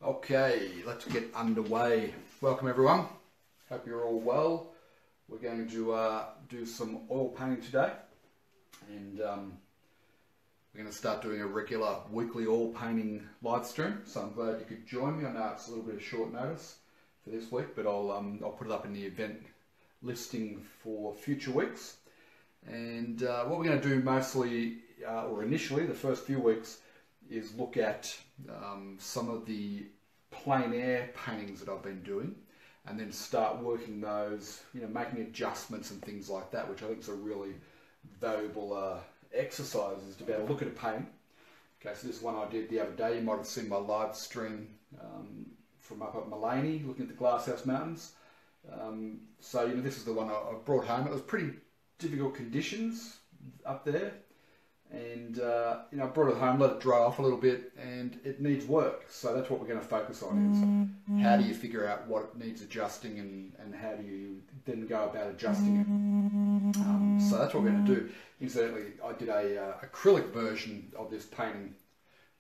Okay, let's get underway. Welcome everyone. Hope you're all well. We're going to do some oil painting today, and we're going to start doing a regular weekly oil painting live stream. So I'm glad you could join me. I know it's a little bit of short notice for this week, but I'll put it up in the event listing for future weeks. And what we're going to do mostly, or initially, the first few weeks, is look at some of the plein air paintings that I've been doing, and then start working those, making adjustments and things like that, which I think is a really valuable exercise, is to be able to look at a painting. Okay, so this is one I did the other day. You might have seen my live stream from up at Plein, looking at the Glasshouse Mountains. So this is the one I brought home. It was pretty difficult conditions up there, and I brought it home, let it dry off a little bit, and it needs work. So that's what we're going to focus on, is how do you figure out what needs adjusting, and how do you then go about adjusting it. So that's what we're going to do. Incidentally, I did a acrylic version of this painting.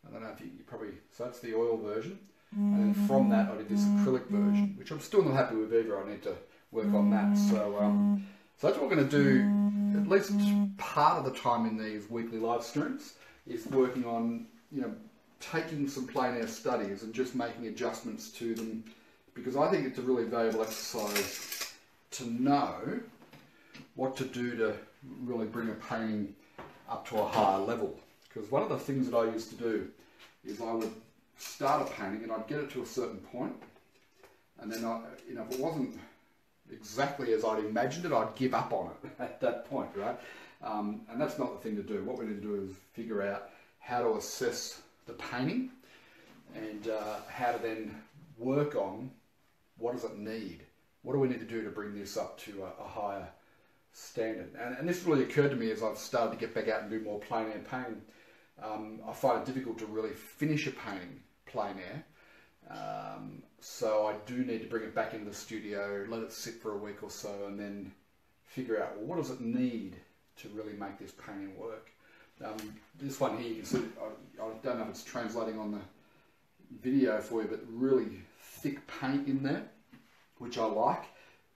I don't know if you probably, so that's the oil version, and then from that I did this acrylic version, which I'm still not happy with either. I need to work on that. So so that's what we're going to do, at least part of the time in these weekly live streams, is working on, taking some plein air studies and just making adjustments to them, because I think it's a really valuable exercise to know what to do to really bring a painting up to a higher level. Because one of the things that I used to do is I would start a painting and I'd get it to a certain point, and then if it wasn't exactly as I'd imagined it, I'd give up on it at that point, right? And that's not the thing to do. What we need to do is figure out how to assess the painting, and how to then work on what does it need. What do we need to do to bring this up to a higher standard? And this really occurred to me as I've started to get back out and do more plein air painting. I find it difficult to really finish a painting plein air. So I do need to bring it back into the studio, let it sit for a week or so, and then figure out, well, what does it need to really make this painting work? This one here, you can see, I don't know if it's translating on the video for you, but really thick paint in there, which I like,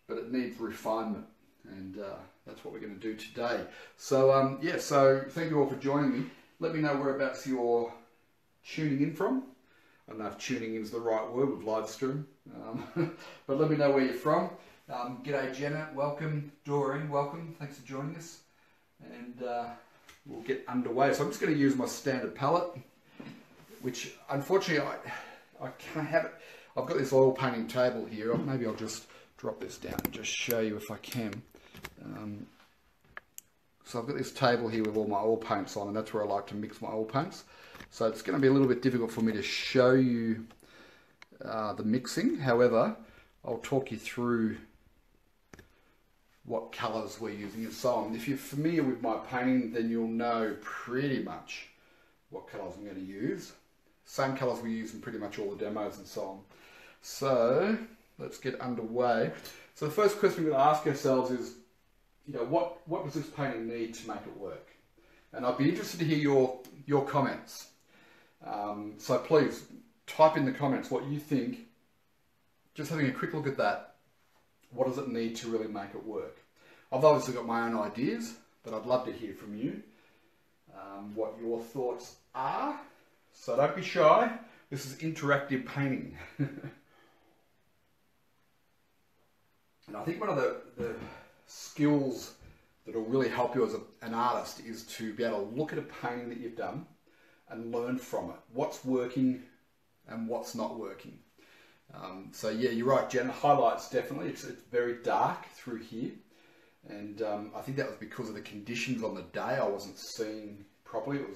but it needs refinement, and that's what we're going to do today. So so thank you all for joining me. Let me know whereabouts you're tuning in from. I don't know if tuning in is the right word with live stream, but let me know where you're from. G'day Jenna, welcome. Doreen, welcome. Thanks for joining us. And we'll get underway. So I'm just going to use my standard palette, which unfortunately I can't have it. I've got this oil painting table here. Maybe I'll just drop this down and just show you if I can. So I've got this table here with all my oil paints on, and that's where I like to mix my oil paints. So it's going to be a little bit difficult for me to show you the mixing. However, I'll talk you through what colours we're using and so on. If you're familiar with my painting, then you'll know pretty much what colours I'm going to use. Same colours we use in pretty much all the demos and so on. So let's get underway. So the first question we're going to ask ourselves is, what does this painting need to make it work? And I'd be interested to hear your comments. So please type in the comments what you think. Just having a quick look at that. What does it need to really make it work? I've obviously got my own ideas, but I'd love to hear from you what your thoughts are. So don't be shy. This is interactive painting. And I think one of the skills that will really help you as an artist is to be able to look at a painting that you've done and learn from it. What's working and what's not working. So yeah, you're right, Jen. Highlights, definitely. It's very dark through here, and I think that was because of the conditions on the day. I wasn't seeing properly. It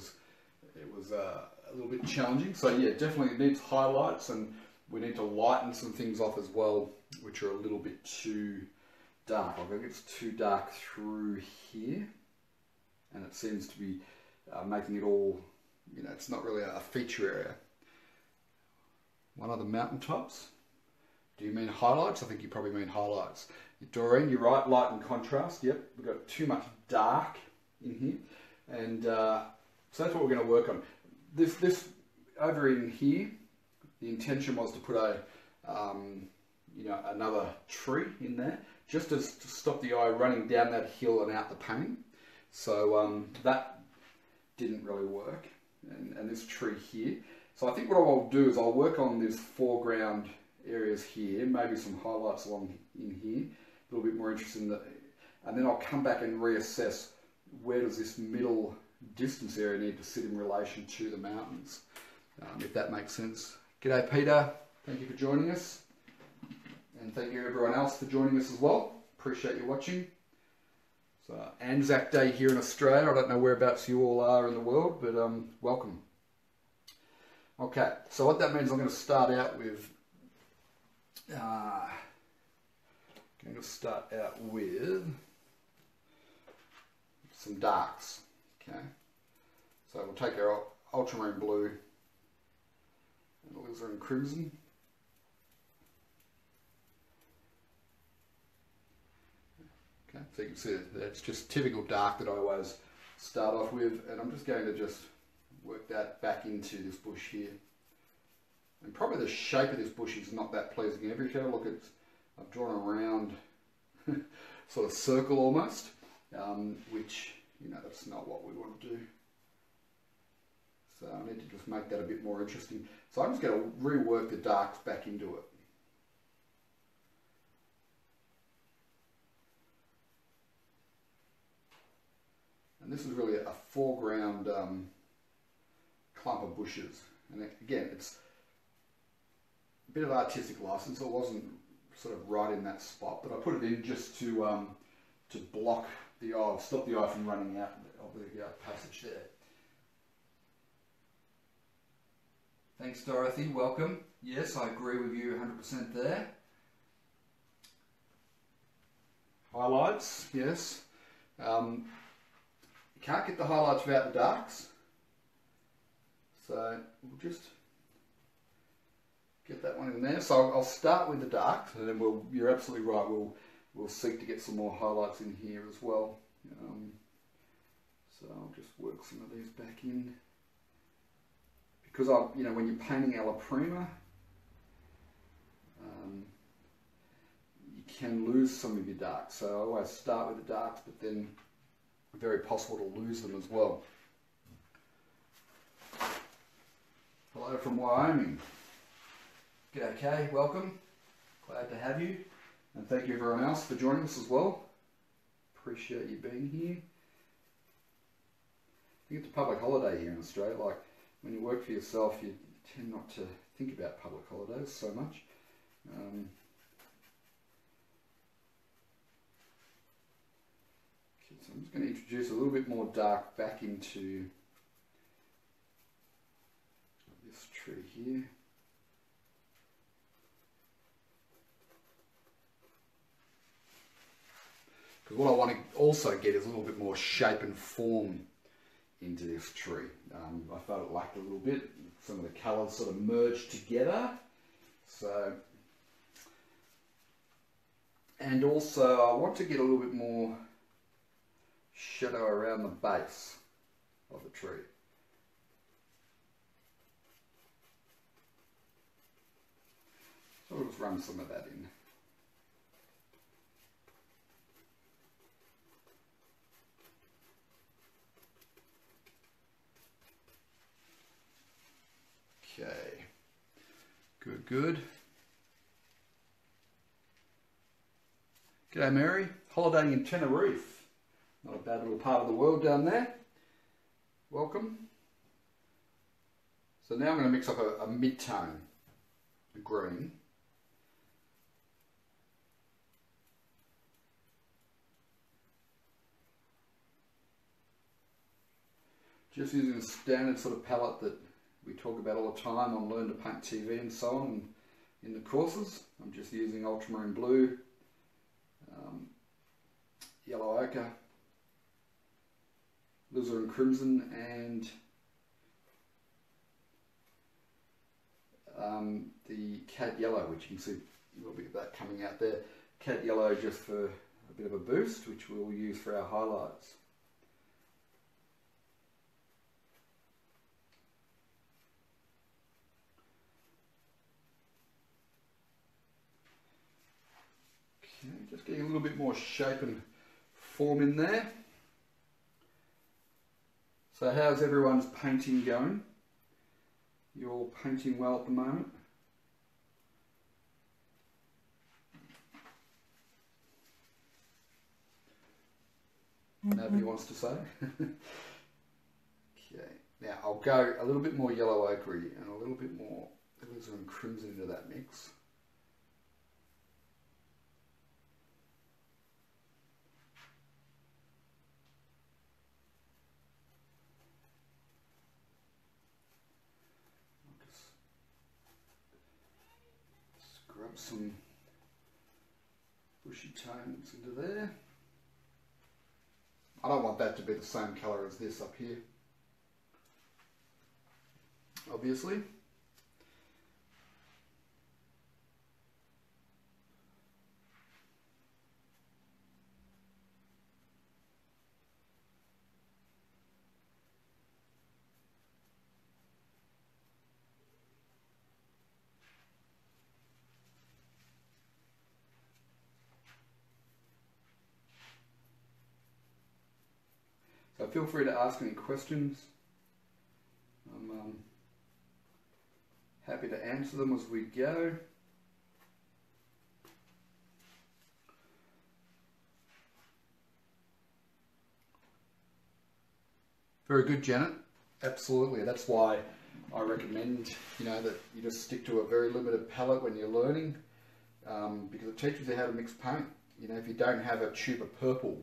was a little bit challenging. So yeah, definitely it needs highlights, and we need to lighten some things off as well, which are a little bit too dark. I think it's too dark through here, and it seems to be making it all, it's not really a feature area. One of the mountaintops. Do you mean highlights? I think you probably mean highlights. Doreen, you're right, light and contrast. Yep, we've got too much dark in here. And so that's what we're going to work on. This over in here the intention was to put a, you know, another tree in there, just to stop the eye running down that hill and out the painting. So that didn't really work, and this tree here. So I think what I'll do is I'll work on this foreground areas here, maybe some highlights along in here, a little bit more interesting, and then I'll come back and reassess where does this middle distance area need to sit in relation to the mountains, if that makes sense. G'day Peter, thank you for joining us, and thank you everyone else for joining us as well. Appreciate you watching. So Anzac Day here in Australia. I don't know whereabouts you all are in the world, but welcome. Okay, so what that means, I'm going to start out with some darks. Okay, so we'll take our ultramarine blue and alizarin crimson. Okay, so you can see that's just typical dark that I always start off with, and I'm just going to just work that back into this bush here. And probably the shape of this bush is not that pleasing. Every time I look at, I've drawn a round sort of circle almost, which, you know, that's not what we want to do. So I need to just make that a bit more interesting. So I'm just going to rework the darks back into it. And this is really a foreground clump of bushes. And again, it's a bit of artistic license. So it wasn't sort of right in that spot, but I put it in just to block the eye, stop the eye from running out of the passage there. Thanks, Dorothy. Welcome. Yes, I agree with you 100% there. Highlights, yes. You can't get the highlights without the darks. So we'll just get that one in there. So I'll start with the darks, and then you're absolutely right, we'll seek to get some more highlights in here as well. So I'll just work some of these back in. Because you know, when you're painting alla prima, you can lose some of your darks. So I always start with the darks, but then very possible to lose them as well. Hello from Wyoming. G'day Kay, welcome. Glad to have you. And thank you everyone else for joining us as well. Appreciate you being here. I think it's a public holiday here in Australia. Like, when you work for yourself, you tend not to think about public holidays so much. Okay, so I'm just going to introduce a little bit more dark back into this tree here. Because what I want to also get is a little bit more shape and form into this tree. I felt it lacked a little bit. Some of the colours sort of merged together. So, and also I want to get a little bit more shadow around the base of the tree. So we'll just run some of that in. Okay, good, good. G'day Mary, holidaying in Tenerife. Not a bad little part of the world down there. Welcome. So now I'm going to mix up a mid-tone green. Just using a standard sort of palette that we talk about all the time on Learn to Paint TV and so on in the courses. I'm just using ultramarine blue, yellow ochre, alizarin crimson, and the cad yellow, which you can see a little bit of that coming out there. Cad yellow just for a bit of a boost, which we'll use for our highlights. Just getting a little bit more shape and form in there. So how's everyone's painting going? You all painting well at the moment? Nobody wants to say? Okay, now I'll go a little bit more yellow ochre and a little bit more alizarin crimson into that mix. I'll just scrub some bushy tones into there. I don't want that to be the same colour as this up here, obviously. So feel free to ask any questions. I'm happy to answer them as we go. Very good, Janet. Absolutely. That's why I recommend, that you just stick to a very limited palette when you're learning, because it teaches you how to mix paint. If you don't have a tube of purple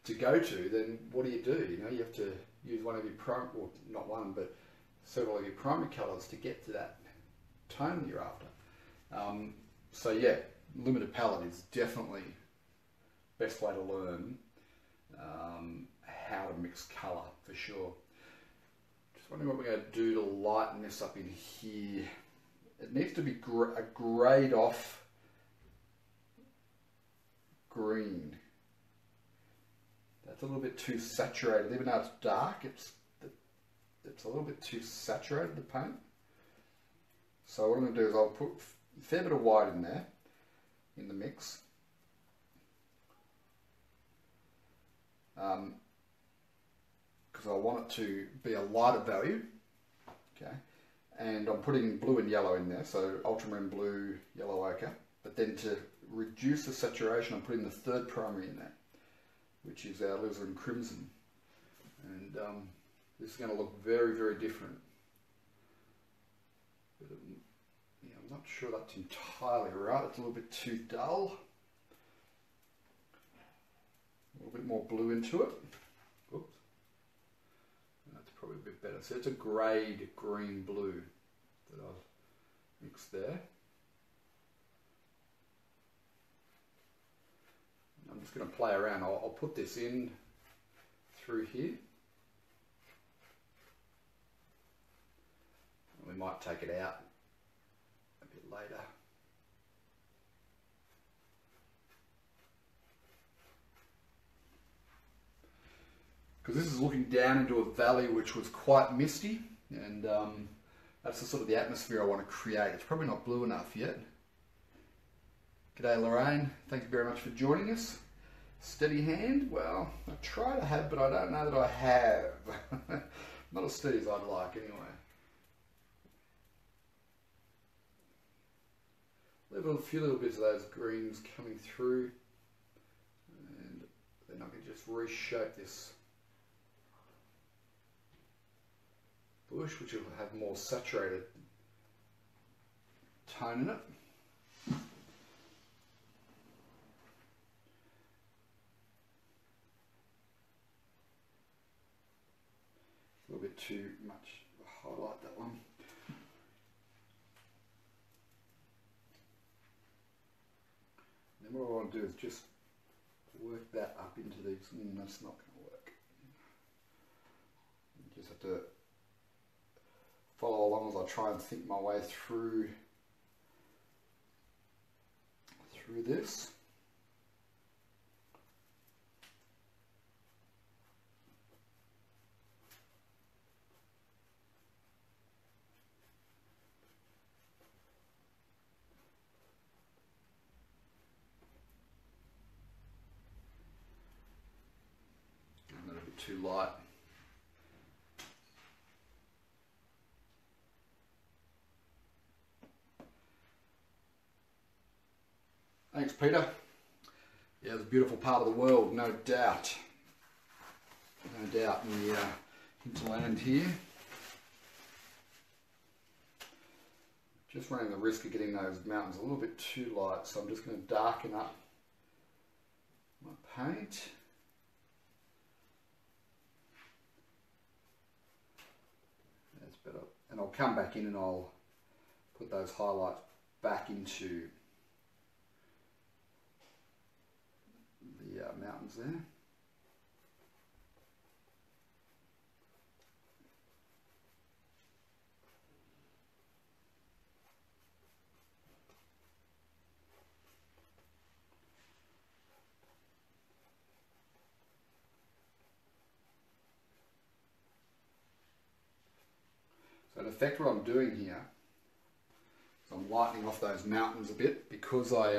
to go to, then what do? You have to use one of your well, not one, but several of your primary colours to get to that tone that you're after. So yeah, limited palette is definitely the best way to learn how to mix colour, for sure. Just wondering what we're going to do to lighten this up in here. It needs to be a greyed off green. That's a little bit too saturated. Even though it's dark, it's a little bit too saturated, the paint. So what I'm going to do is I'll put a fair bit of white in there, in the mix. Because I want it to be a lighter value. Okay. And I'm putting blue and yellow in there, so ultramarine blue, yellow ochre. But then to reduce the saturation, I'm putting the third primary in there, which is our alizarin crimson. And this is going to look very, very different. But, I'm not sure that's entirely right. It's a little bit too dull. A little bit more blue into it. Oops. That's probably a bit better. So it's a greyed green blue that I've mixed there. I'm just going to play around. I'll put this in through here. And we might take it out a bit later. Because this is looking down into a valley which was quite misty, and that's the sort of the atmosphere I want to create. It's probably not blue enough yet. G'day Lorraine, thank you very much for joining us. Steady hand? Well, I try to have, but I don't know that I have. Not as steady as I'd like anyway. Leave a few little bits of those greens coming through, and then I can just reshape this bush, which will have more saturated tone in it. A little bit too much highlight that one. And then what I want to do is just work that up into these. That's not going to work. You just have to follow along as I try and think my way through this. too light. Thanks, Peter. Yeah, it's a beautiful part of the world, no doubt. No doubt in the hinterland here. Just running the risk of getting those mountains a little bit too light, so I'm just going to darken up my paint. That's better. And I'll come back in and I'll put those highlights back into the mountains there. So in effect what I'm doing here is I'm lightening off those mountains a bit because I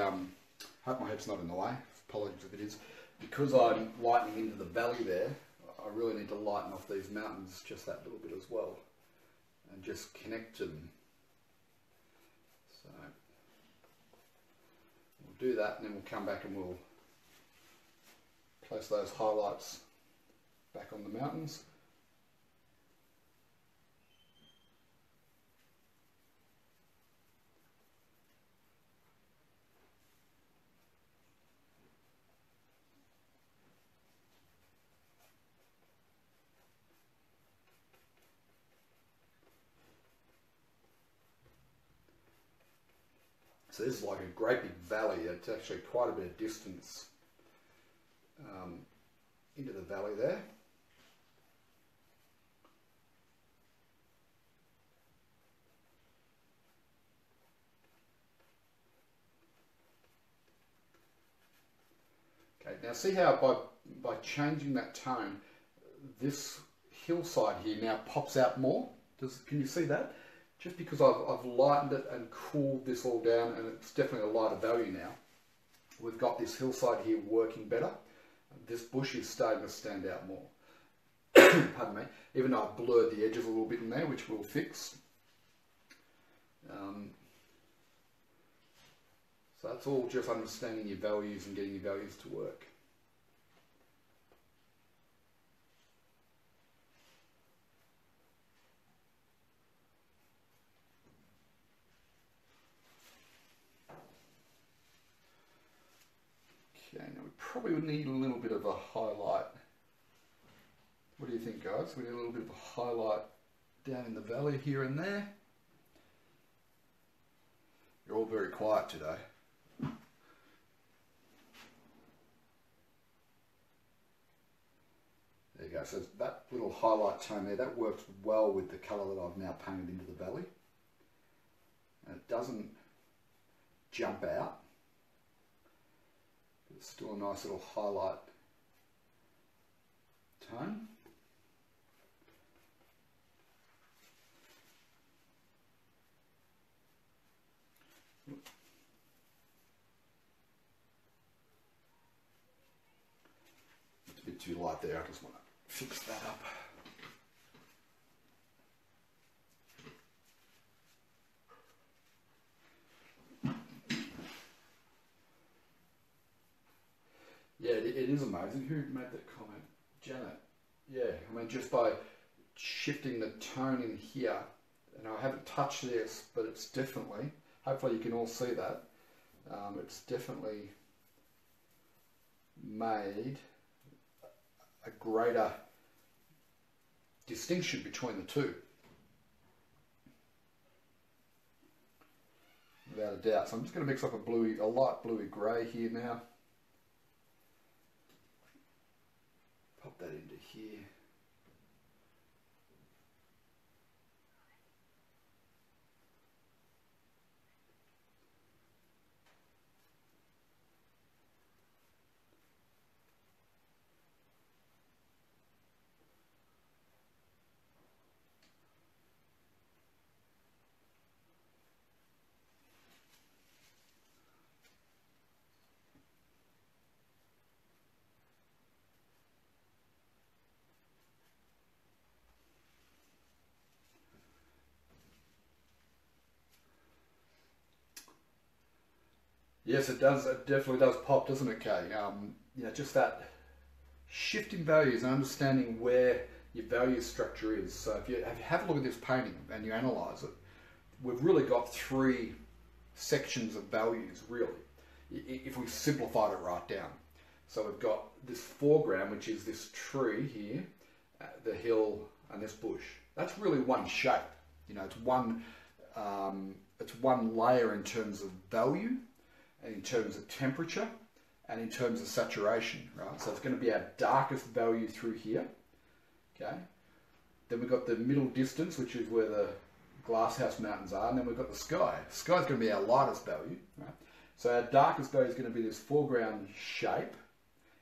hope my head's not in the way, apologies if it is. Because I'm lightening into the valley there, I really need to lighten off these mountains just that little bit as well and just connect to them. So we'll do that and then we'll come back and we'll place those highlights back on the mountains. So this is like a great big valley. It's actually quite a bit of distance into the valley there. Okay, now see how by changing that tone, this hillside here now pops out more? Can you see that? Just because I've lightened it and cooled this all down, and it's definitely a lighter value now. We've got this hillside here working better. This bush is starting to stand out more. Pardon me. Even though I've blurred the edges a little bit in there, which we'll fix. So that's all just understanding your values and getting your values to work. Okay, now we probably would need a little bit of a highlight. What do you think, guys? We need a little bit of a highlight down in the valley here and there. You're all very quiet today. There you go. So that little highlight tone there, that works well with the colour that I've now painted into the valley. And it doesn't jump out. It's still a nice little highlight tone. It's a bit too light there, I just want to fix that up. Yeah, it is amazing. Who made that comment? Janet. Yeah, I mean, just by shifting the tone in here, and I haven't touched this, but it's definitely, hopefully you can all see that, it's definitely made a greater distinction between the two. Without a doubt. So I'm just going to mix up a light bluey grey here now. Pop that into here. Yes, it does. It definitely does pop, doesn't it, Kay? You know, just that shift in values and understanding where your value structure is. So if you have a look at this painting and you analyse it, we've really got three sections of values, really, if we simplified it right down. So we've got this foreground, which is this tree here, the hill, and this bush. That's really one shape. You know, it's one layer in terms of value, and in terms of temperature, and in terms of saturation, right? So it's going to be our darkest value through here, okay? Then we've got the middle distance, which is where the Glasshouse Mountains are, and then we've got the sky. The sky is going to be our lightest value, right? So our darkest value is going to be this foreground shape.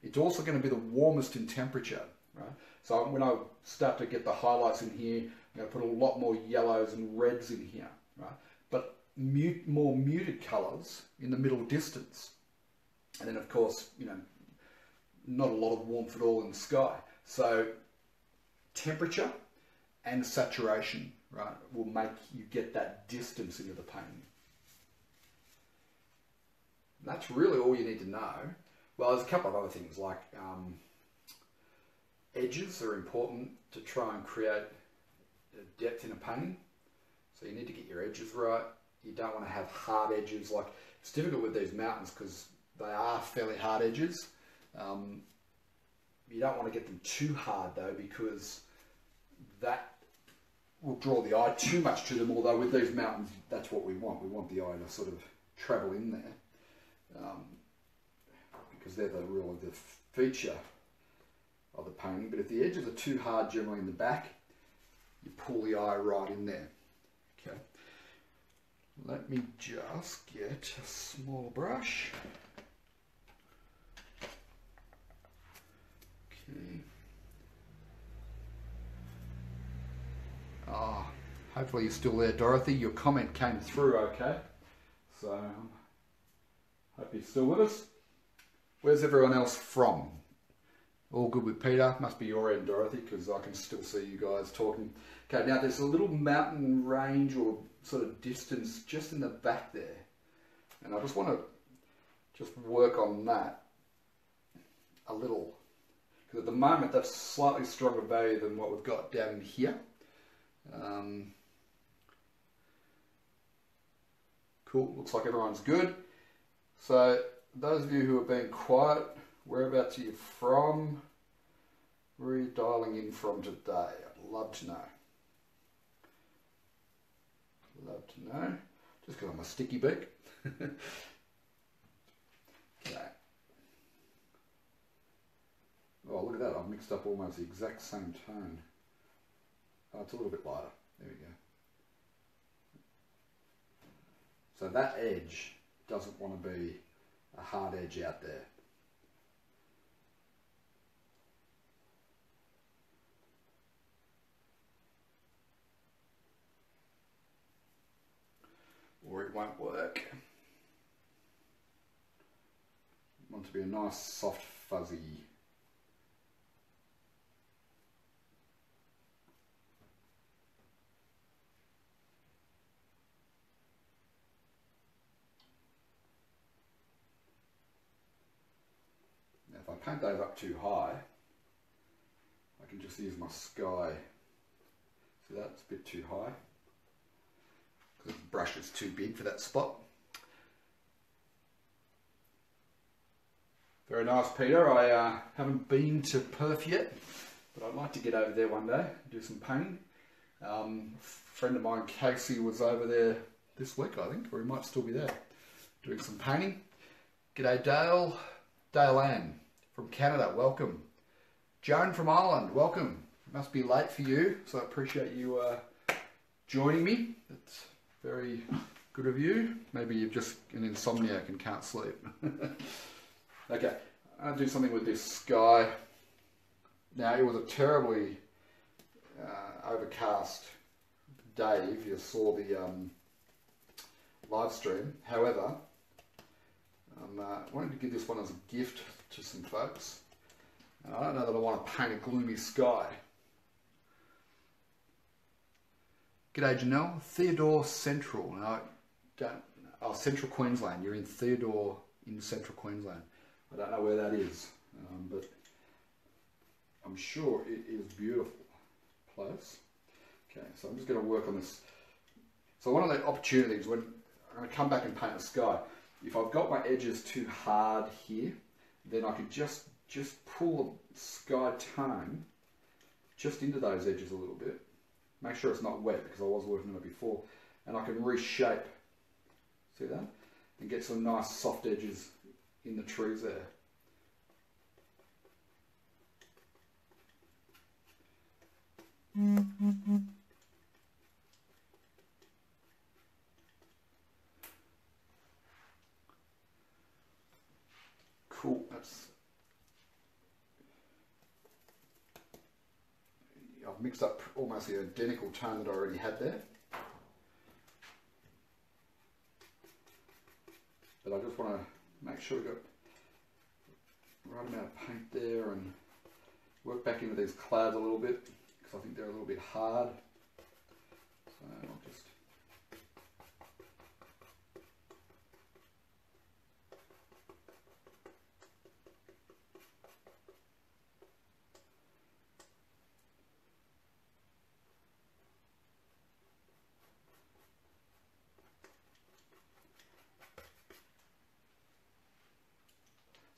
It's also going to be the warmest in temperature, right? So when I start to get the highlights in here, I'm going to put a lot more yellows and reds in here, right? But more muted colours in the middle distance. And then of course, you know, not a lot of warmth at all in the sky. So temperature and saturation, right, will make you get that distance into the painting. And that's really all you need to know. Well, there's a couple of other things like edges are important to try and create depth in a painting. So you need to get your edges right. You don't want to have hard edges. Like, it's difficult with these mountains because they are fairly hard edges. You don't want to get them too hard though, because that will draw the eye too much to them. Although with these mountains, that's what we want. We want the eye to sort of travel in there, because they're really the feature of the painting. But if the edges are too hard, generally in the back, you pull the eye right in there. Okay. Let me just get a small brush. Okay. Ah, hopefully you're still there, Dorothy. Your comment came through okay. So, hope you're still with us. Where's everyone else from? All good with Peter? Must be your end, Dorothy, because I can still see you guys talking. Okay, now there's a little mountain range or sort of distance just in the back there. And I just want to just work on that a little. Because at the moment that's slightly stronger value than what we've got down in here. Cool, looks like everyone's good. So those of you who are being quiet, whereabouts are you from? Where are you dialing in from today? I'd love to know. Love to know. Just because I'm a sticky beak. Okay. Oh, look at that. I've mixed up almost the exact same tone. Oh, it's a little bit lighter. There we go. So that edge doesn't want to be a hard edge out there. Or it won't work. You want it to be a nice, soft, fuzzy. Now if I paint those up too high, I can just use my sky. See, that's a bit too high. The brush is too big for that spot. Very nice, Peter. I haven't been to Perth yet, but I'd like to get over there one day, do some painting. A friend of mine, Casey, was over there this week, I think, or he might still be there, doing some painting. G'day, Dale. Dale Ann from Canada, welcome. Joan from Ireland, welcome. It must be late for you, so I appreciate you joining me. It's very good of you. Maybe you've just an insomniac and can't sleep. Okay, I'll do something with this sky. Now, it was a terribly overcast day if you saw the live stream. However, I wanted to give this one as a gift to some folks. And I don't know that I want to paint a gloomy sky. G'day Janelle, Theodore Central. Now, Central Queensland. You're in Theodore in Central Queensland. I don't know where that is, but I'm sure it is a beautiful place. Okay, so I'm just going to work on this. So one of the opportunities when I'm going to come back and paint the sky, if I've got my edges too hard here, then I could just pull the sky tone just into those edges a little bit. Make sure it's not wet because I was working on it before, and I can reshape, see that? And get some nice soft edges in the trees there. Cool, I've mixed up almost the identical tone that I already had there. But I just want to make sure we've got the right amount of paint there and work back into these clouds a little bit because I think they're a little bit hard. So I'll just...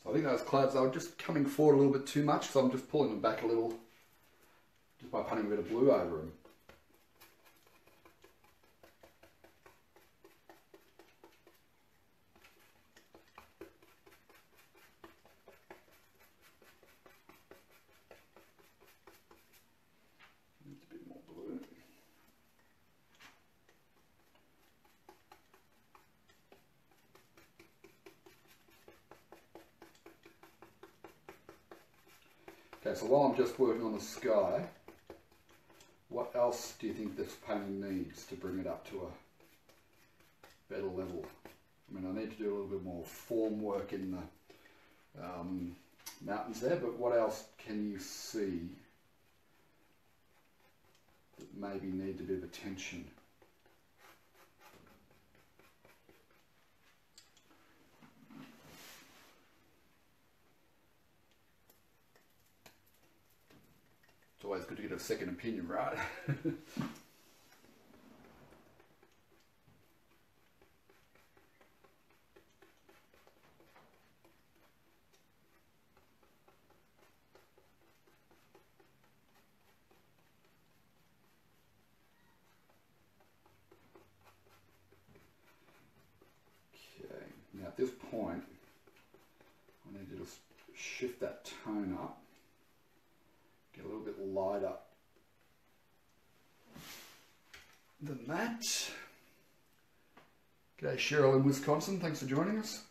I think those clouds are just coming forward a little bit too much, so I'm just pulling them back a little just by putting a bit of blue over them. Needs a bit more blue. Okay, so while I'm just working on the sky, what else do you think this painting needs to bring it up to a better level? I mean, I need to do a little bit more form work in the mountains there, but what else can you see that maybe need a bit of attention? It's always good to get a second opinion, right? Okay, now at this point, I need to just shift that tone up. Get a little bit lighter than that. G'day Cheryl in Wisconsin, thanks for joining us.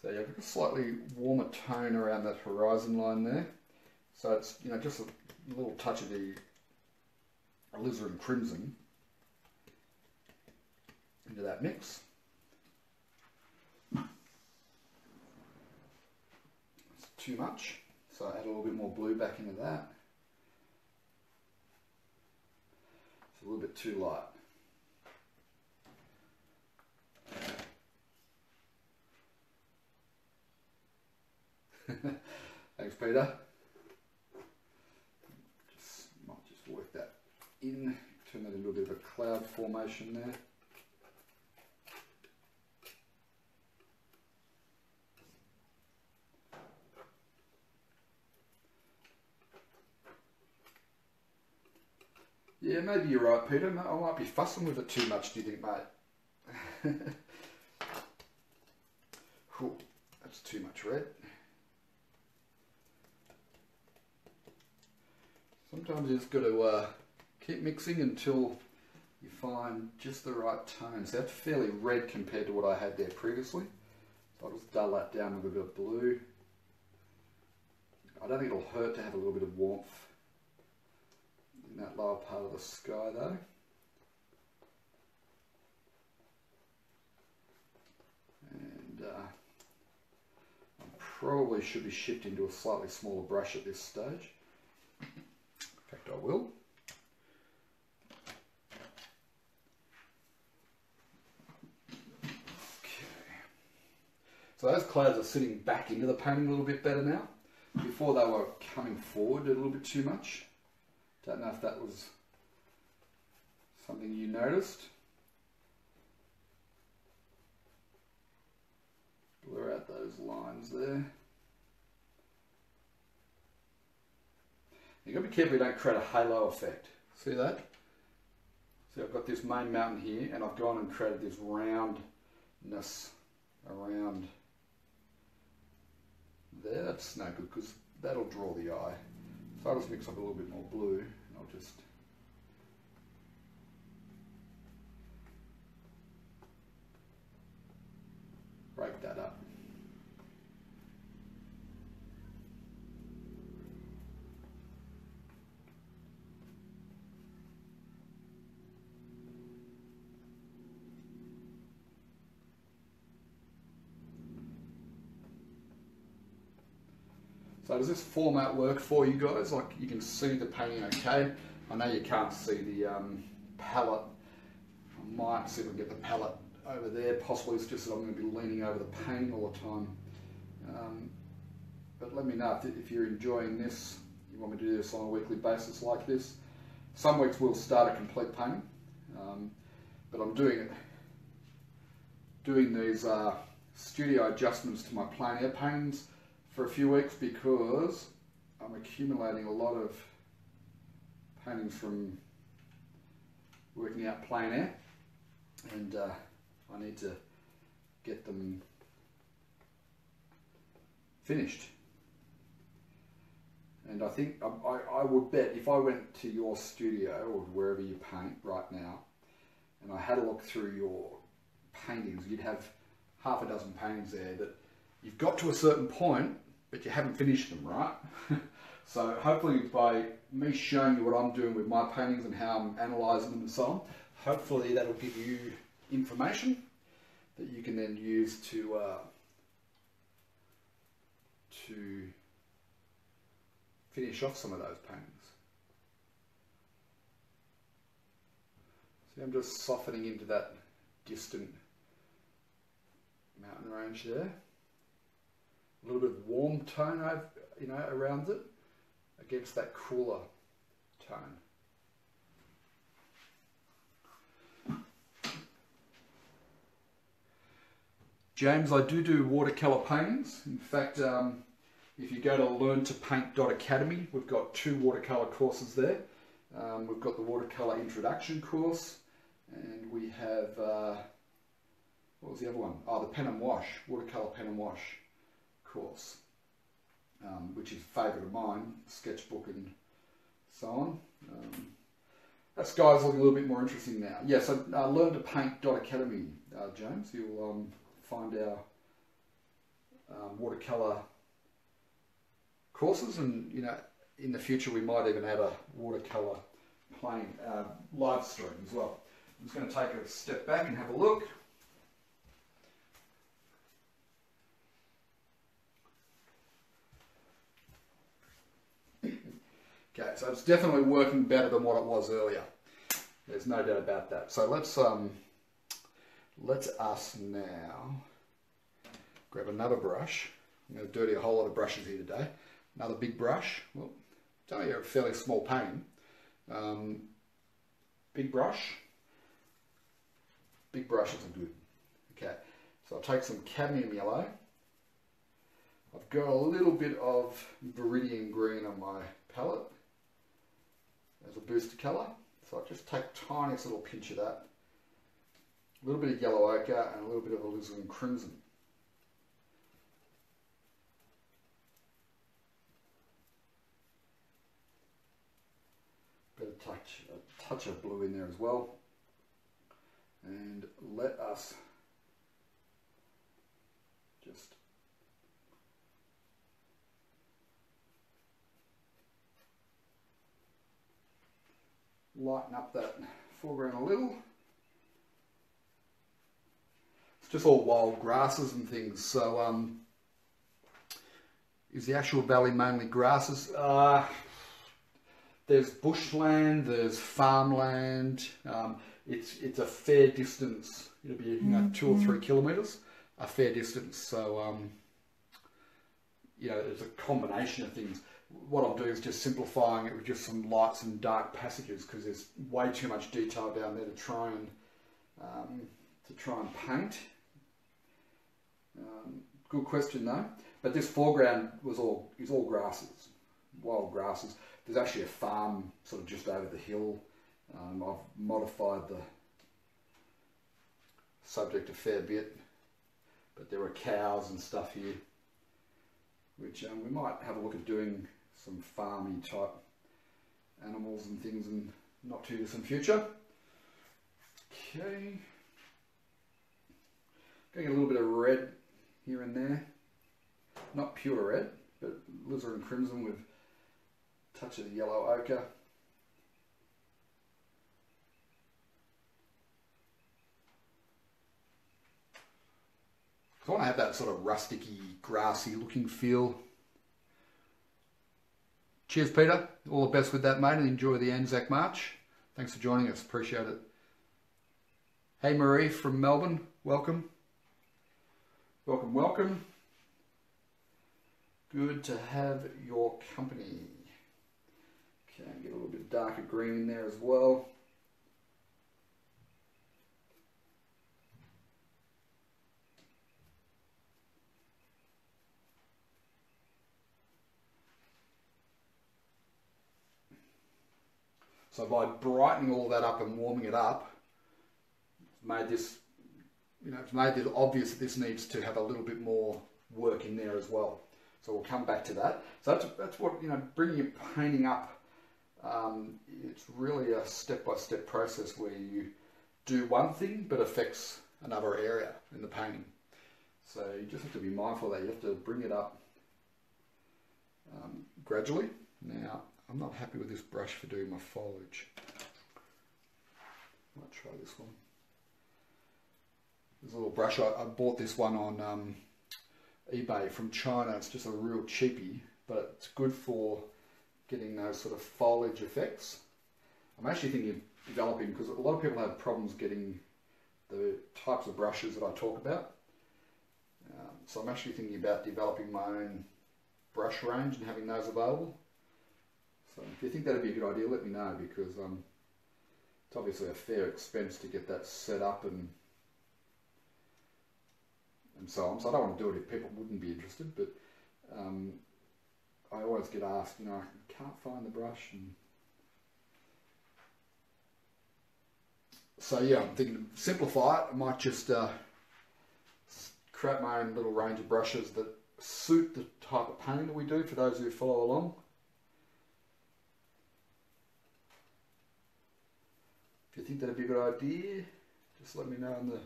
So yeah, I've got a slightly warmer tone around that horizon line there. So it's, you know, just a little touch of the alizarin crimson into that mix. Too much, so I add a little bit more blue back into that. It's a little bit too light. Thanks, Peter. Might just work that in, turn that into a bit of a cloud formation there. Yeah, maybe you're right, Peter. I might be fussing with it too much, do you think, mate? Whew, that's too much red. Sometimes you just got to keep mixing until you find just the right tone. So that's fairly red compared to what I had there previously. So I'll just dull that down with a bit of blue. I don't think it'll hurt to have a little bit of warmth in that lower part of the sky though. And I probably should be shifting to a slightly smaller brush at this stage. will. So those clouds are sitting back into the painting a little bit better now. Before they were coming forward a little bit too much. Don't know if that was something you noticed. Blur out those lines there. You've got to be careful you don't create a halo effect. See that? See, I've got this main mountain here and I've gone and created this roundness around there. That's no good because that'll draw the eye. So I'll just mix up a little bit more blue and I'll just break that up. So does this format work for you guys? Like you can see the painting okay. I know you can't see the palette. I might see if I can get the palette over there. Possibly it's just that I'm going to be leaning over the painting all the time. But let me know if you're enjoying this. You want me to do this on a weekly basis like this. Some weeks we'll start a complete painting. But I'm doing these studio adjustments to my plein air paintings for a few weeks because I'm accumulating a lot of paintings from working out plein air, and I need to get them finished. And I think I would bet if I went to your studio or wherever you paint right now and I had a look through your paintings, you'd have half a dozen paintings there that you've got to a certain point but you haven't finished them, right? So hopefully by me showing you what I'm doing with my paintings and how I'm analysing them and so on, hopefully that'll give you information that you can then use to finish off some of those paintings. See, I'm just softening into that distant mountain range there. A little bit of warm tone, around it, against that cooler tone. James, I do watercolour paintings. In fact, if you go to learntopaint.academy, we've got 2 watercolour courses there. We've got the watercolour introduction course, and we have, what was the other one? Oh, the pen and wash, watercolour pen and wash course, which is a favourite of mine, sketchbook and so on. That sky's looking a little bit more interesting now. Yeah, so learntopaint.academy, James, you'll find our watercolour courses, and in the future we might even add a watercolour Plein live stream as well. I'm just going to take a step back and have a look. Okay, so it's definitely working better than what it was earlier. There's no doubt about that. So let's us now grab another brush. I'm going to dirty a whole lot of brushes here today. Another big brush. Well, it's only a fairly small painting. Big brush. Big brushes are good. Okay, so I'll take some cadmium yellow. I've got a little bit of viridian green on my palette as a booster colour. So I'll just take a tiniest little pinch of that. A little bit of yellow ochre and a little bit of alizarin crimson. A touch of blue in there as well. And let us just lighten up that foreground a little. It's just all wild grasses and things. So is the actual valley mainly grasses? there's bushland, there's farmland. It's a fair distance. It'll be 2 or 3 kilometres, a fair distance. So there's a combination of things. What I'll do is just simplifying it with just some lights and dark passages, because there's way too much detail down there to try and paint. Good question though. But this foreground is all grasses, wild grasses. There's actually a farm sort of just over the hill. I've modified the subject a fair bit, but there are cows and stuff here, which we might have a look at doing some farmy type animals and things in not too distant future. Okay, getting a little bit of red here and there, not pure red, but alizarin crimson with a touch of the yellow ochre. I want to have that sort of rusticy, grassy looking feel. Cheers, Peter. All the best with that, mate, and enjoy the Anzac March. Thanks for joining us. Appreciate it. Hey, Marie from Melbourne. Welcome. Welcome, welcome. Good to have your company. Okay, get a little bit of darker green in there as well. So by brightening all that up and warming it up, it's made this, it's made it obvious that this needs to have a little bit more work in there as well. So we'll come back to that. So that's what, bringing your painting up, it's really a step-by-step process where you do one thing but affects another area in the painting. So you just have to be mindful of that. You have to bring it up gradually. Now, I'm not happy with this brush for doing my foliage. Might try this one. There's a little brush. I bought this one on eBay from China. It's just a real cheapie, but it's good for getting those sort of foliage effects. I'm actually thinking of developing, because a lot of people have problems getting the types of brushes that I talk about. So I'm actually thinking about developing my own brush range and having those available. So if you think that'd be a good idea, let me know, because it's obviously a fair expense to get that set up and so on. So I don't want to do it if people wouldn't be interested, but I always get asked, I can't find the brush. And so yeah, I'm thinking to simplify it. I might just create my own little range of brushes that suit the type of painting that we do for those who follow along. If you think that'd be a good idea, just let me know in the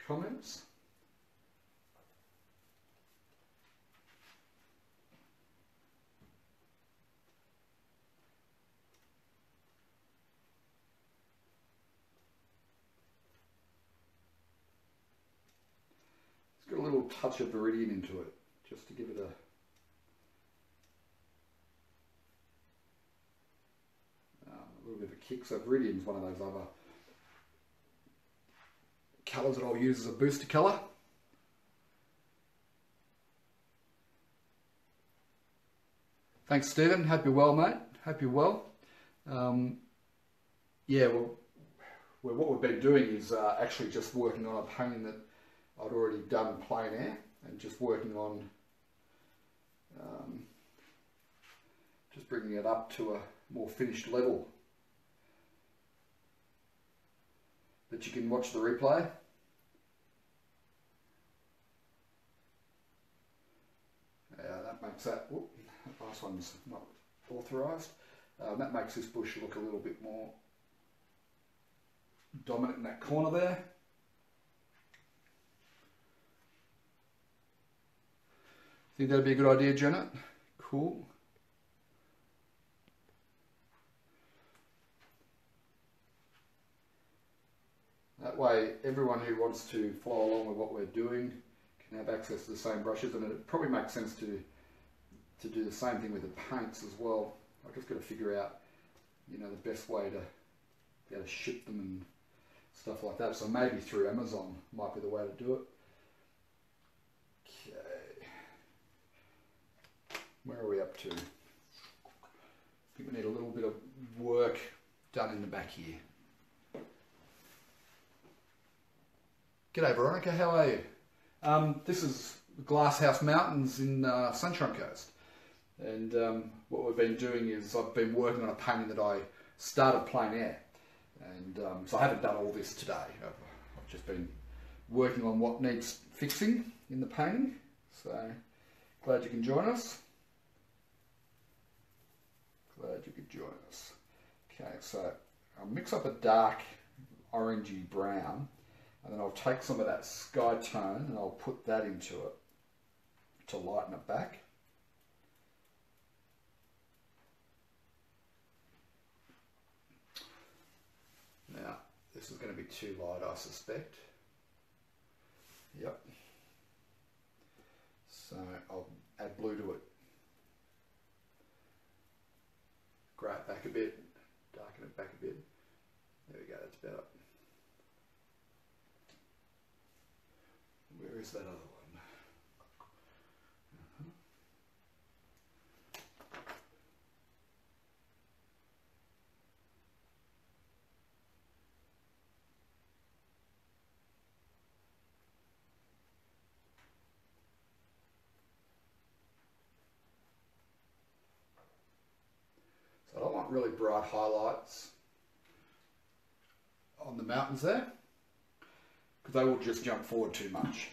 comments. It's got a little touch of viridian into it, just to give it a little bit of a kick. So viridian's one of those other colours that I'll use as a booster colour. Thanks, Stephen. Hope you're well, mate. Hope you're well. Yeah, well, what we've been doing is actually just working on a painting that I'd already done in plein air, and just working on just bringing it up to a more finished level. But you can watch the replay. That makes that, whoop, that last one's not authorised. That makes this bush look a little bit more dominant in that corner there. Think that'd be a good idea, Janet? Cool. That way, everyone who wants to follow along with what we're doing can have access to the same brushes, and it probably makes sense to do the same thing with the paints as well. I've just got to figure out you know, the best way to be able to ship them and stuff like that. So maybe through Amazon might be the way to do it. Okay. Where are we up to? I think we need a little bit of work done in the back here. G'day Veronica, how are you? This is Glasshouse Mountains in Sunshine Coast. And what we've been doing is I've been working on a painting that I started Plein. And so I haven't done all this today. I've just been working on what needs fixing in the painting. So glad you can join us. Glad you could join us. Okay, so I'll mix up a dark orangey brown, and then I'll take some of that sky tone and I'll put that into it to lighten it back. Now, this is going to be too light, I suspect. Yep. So I'll add blue to it. Grey it back a bit, darken it back a bit. There we go, that's better. Where is that other one? So I don't want really bright highlights on the mountains there, because they will just jump forward too much.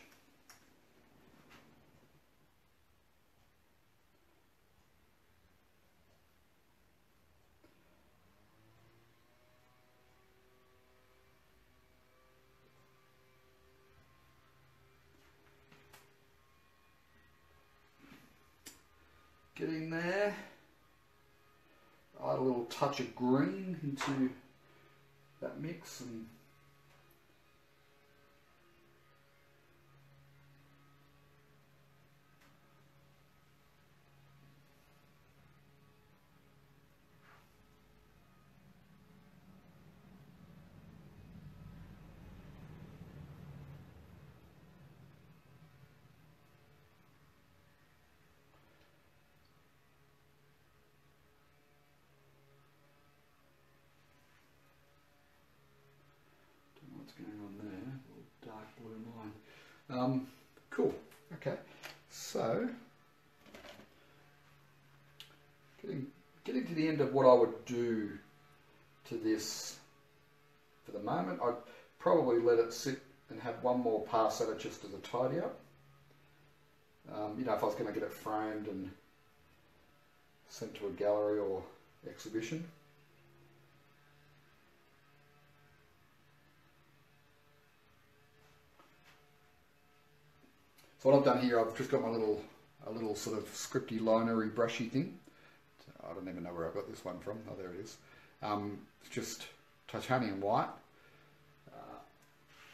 Getting there. Add a little touch of green into that mix and what's going on there, a little dark blue line. Cool, okay, so getting to the end of what I would do to this for the moment. I'd probably let it sit and have one more pass at it just as a tidy up. You know, if I was going to get it framed and sent to a gallery or exhibition. So what I've done here, I've just got my a little sort of scripty linery brushy thing. I don't even know where I got this one from. Oh, there it is. It's just titanium white,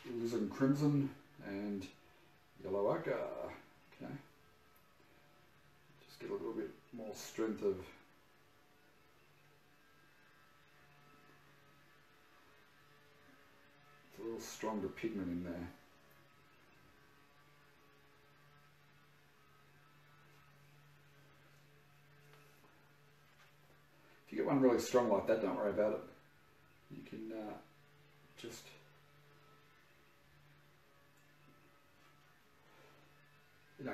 alizarin crimson, and yellow ochre. Okay. Just get a little bit more strength of it's a little stronger pigment in there. If you get one really strong like that, don't worry about it. You can just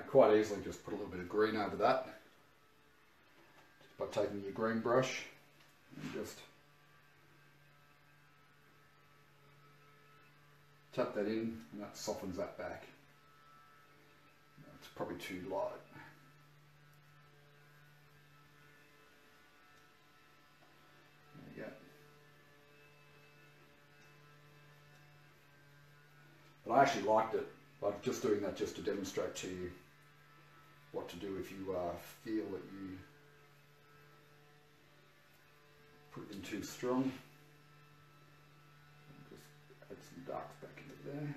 quite easily just put a little bit of green over that just by taking your green brush and just tap that in, and that softens that back. It's probably too light. But I actually liked it, but just doing that just to demonstrate to you what to do if you feel that you put it in too strong. Just add some darks back into there.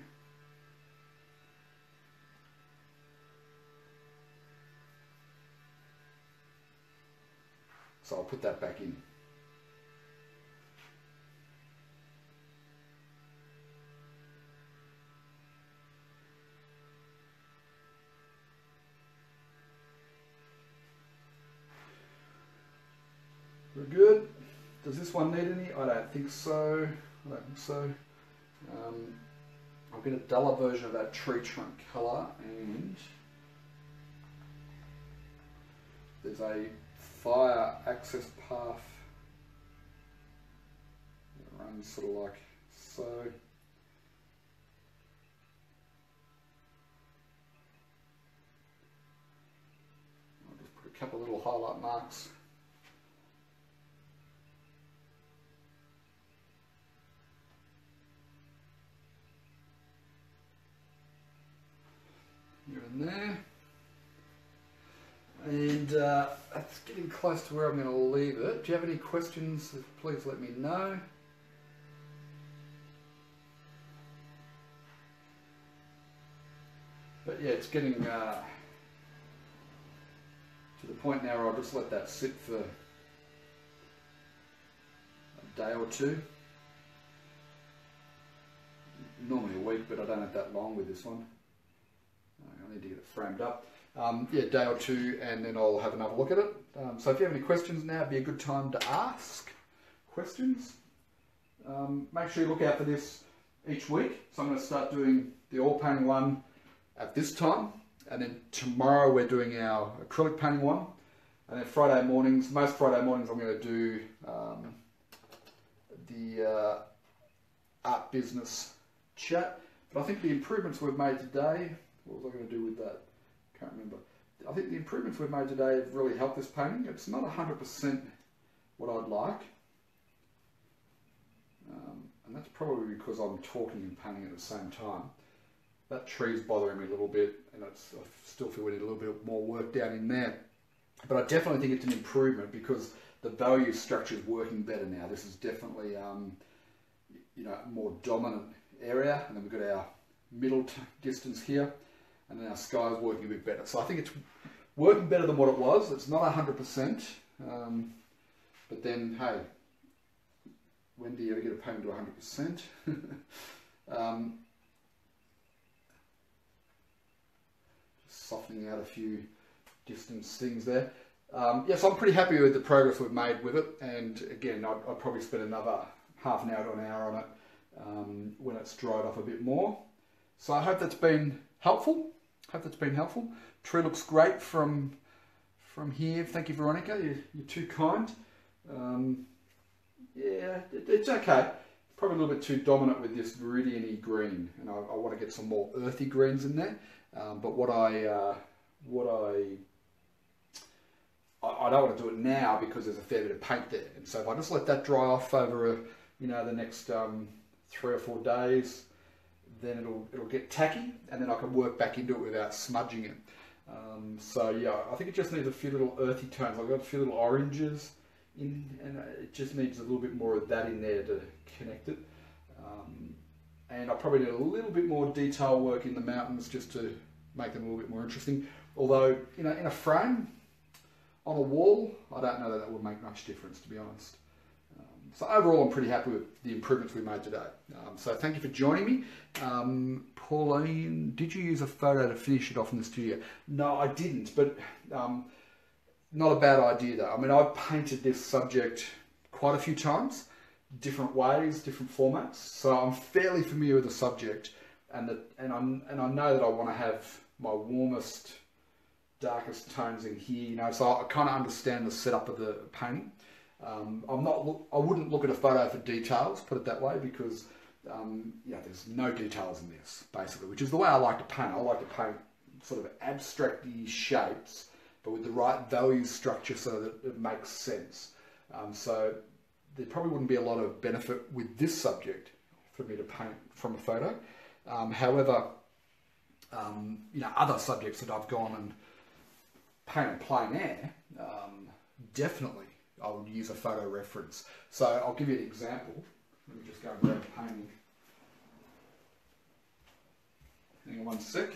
So I'll put that back in. We're good. Does this one need any? I don't think so. I don't think so. I'll get a duller version of that tree trunk colour, and there's a fire access path that runs sort of like so. I'll just put a couple of little highlight marks. Here and there. And it's getting close to where I'm going to leave it. Do you have any questions? Please let me know. But yeah, it's getting to the point now where I'll just let that sit for a day or two. Normally a week, but I don't have that long with this one. I need to get it framed up. Yeah, a day or two, and then I'll have another look at it. So if you have any questions now, it'd be a good time to ask questions. Make sure you look out for this each week. So I'm going to start doing the oil painting one at this time, and then tomorrow we're doing our acrylic painting one, and then Friday mornings, most Friday mornings I'm going to do the art business chat. But I think the improvements we've made today, what was I going to do with that? Can't remember. I think the improvements we've made today have really helped this painting. It's not 100% what I'd like, and that's probably because I'm talking and painting at the same time. That tree's bothering me a little bit, and I still feel we need a little bit more work down in there. But I definitely think it's an improvement because the value structure is working better now. This is definitely, you know, a more dominant area, and then we've got our middle distance here. And then our sky is working a bit better. So I think it's working better than what it was. It's not 100%. But then, hey, when do you ever get a painting to 100%? Just softening out a few distance things there. Yes, I'm pretty happy with the progress we've made with it. And again, I'd probably spend another half an hour to an hour on it when it's dried off a bit more. So I hope that's been helpful. Tree looks great from here. Thank you, Veronica. You're too kind. Yeah, it's okay. Probably a little bit too dominant with this viridian-y green, and I want to get some more earthy greens in there. But what I don't want to do it now because there's a fair bit of paint there, and so if I just let that dry off over the next 3 or 4 days, then it'll get tacky, and then I can work back into it without smudging it. So yeah, I think it just needs a few little earthy tones. I've got a few little oranges in, and it just needs a little bit more of that in there to connect it. And I probably need a little bit more detail work in the mountains just to make them a little bit more interesting. Although, in a frame, on a wall, I don't know that would make much difference, to be honest. So overall, I'm pretty happy with the improvements we made today. So thank you for joining me. Pauline, did you use a photo to finish it off in the studio? No, I didn't, but not a bad idea though. I mean, I've painted this subject quite a few times, different ways, different formats. So I'm fairly familiar with the subject, and I know that I want to have my warmest, darkest tones in here. So I kind of understand the setup of the painting. I wouldn't look at a photo for details, put it that way, because there's no details in this, basically, which is the way I like to paint. I like to paint sort of abstract-y shapes, but with the right value structure so that it makes sense. So there probably wouldn't be a lot of benefit with this subject for me to paint from a photo. However, other subjects that I've gone and painted plein air, definitely I would use a photo reference. So I'll give you an example. Let me just go and grab a painting. Hang on one sec.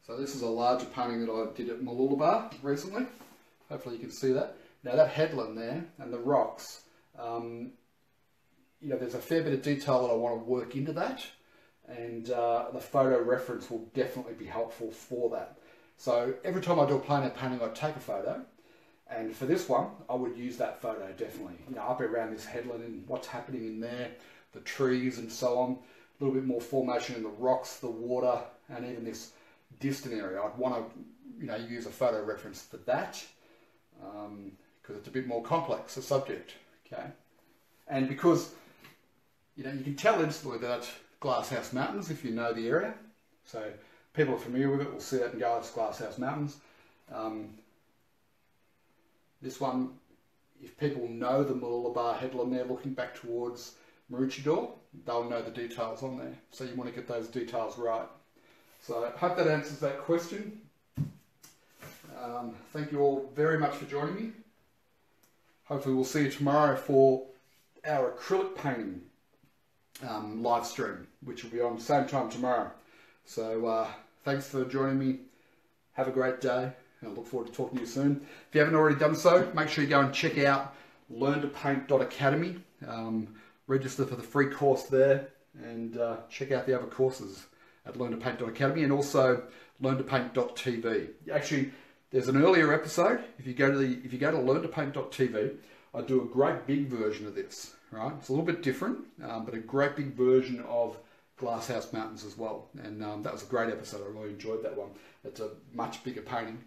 So this is a larger painting that I did at Mooloolaba recently. Hopefully you can see that. Now that headland there and the rocks, you know, there's a fair bit of detail that I want to work into that, and the photo reference will definitely be helpful for that. So every time I do a plein air painting, I take a photo, and for this one, I would use that photo definitely. You know, up around this headland and what's happening in there, the trees and so on, a little bit more formation in the rocks, the water, and even this distant area. I'd want to, you know, use a photo reference for that, because it's a bit more complex, a subject, okay? And because, you know, you can tell instantly that it's Glasshouse Mountains if you know the area. So people are familiar with it will see it and go, it's Glasshouse Mountains. This one, if people know the Mooloolaba headland there looking back towards Maroochydore, they'll know the details on there. So you want to get those details right. So I hope that answers that question. Thank you all very much for joining me. Hopefully we'll see you tomorrow for our acrylic painting live stream, which will be on the same time tomorrow. So thanks for joining me. Have a great day, and I look forward to talking to you soon. If you haven't already done so, make sure you go and check out learntopaint.academy. Register for the free course there, and check out the other courses at learntopaint.academy, and also learntopaint.tv. Actually, there's an earlier episode. If you go to learntopaint.tv, I do a great big version of this. Right, it's a little bit different, but a great big version of Glasshouse Mountains as well. And that was a great episode. I really enjoyed that one. It's a much bigger painting.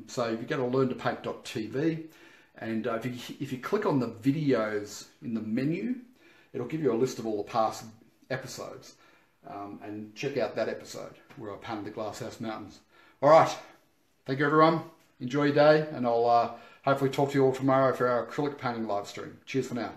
So if you go to learntopaint.tv, and if you click on the videos in the menu, it'll give you a list of all the past episodes. And check out that episode where I painted the Glasshouse Mountains. All right. Thank you, everyone. Enjoy your day, and I'll hopefully talk to you all tomorrow for our acrylic painting live stream. Cheers for now.